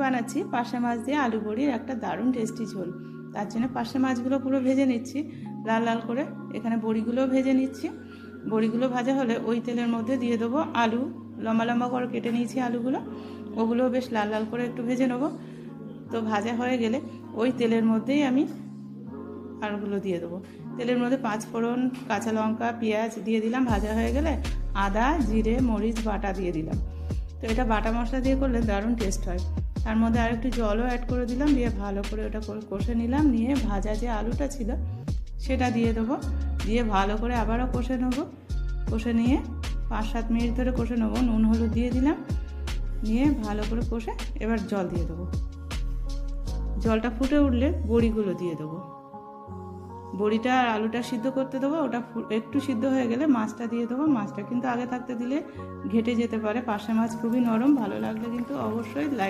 বানাচ্ছি পার্শে মাছ দিয়ে আলু বড়ির একটা দারুণ টেস্টি ঝোল। তার জন্য পার্শে মাছগুলো পুরো ভেজে নিচ্ছি লাল লাল করে। এখানে বড়িগুলোও ভেজে নিচ্ছি। বড়িগুলো ভাজা হলে ওই তেলের মধ্যে দিয়ে দেবো আলু, লম্বা লম্বা করে কেটে নিয়েছি আলুগুলো, ওগুলোও বেশ লাল লাল করে একটু ভেজে নেবো। তো ভাজা হয়ে গেলে ওই তেলের মধ্যেই আমি আলুগুলো দিয়ে দেবো। তেলের মধ্যে 5 ফোড়ন, কাঁচা লঙ্কা, পেঁয়াজ দিয়ে দিলাম। ভাজা হয়ে গেলে আদা, জিরে, মরিচ বাটা দিয়ে দিলাম। তো এটা বাটা মশলা দিয়ে করলে দারুণ টেস্ট হয়। তার মধ্যে আর একটু জলও অ্যাড করে দিলাম, দিয়ে ভালো করে ওটা কষে নিলাম। নিয়ে ভাজা যে আলুটা ছিল সেটা দিয়ে দেবো, দিয়ে ভালো করে আবারও কষে নেবো। কষে নিয়ে 5-7 মিনিট ধরে কষে নেবো। নুন হলুদ দিয়ে দিলাম, নিয়ে ভালো করে কষে এবার জল দিয়ে দেবো। জলটা ফুটে উঠলে বড়িগুলো দিয়ে দেবো। বড়িটা আর আলুটা সিদ্ধ করতে দেবো। ওটা একটু সিদ্ধ হয়ে গেলে মাছটা দিয়ে দেবো। মাছটা কিন্তু আগে থাকতে দিলে ঘেটে যেতে পারে। পার্শে মাছ খুবই নরম, ভালো লাগলে কিন্তু অবশ্যই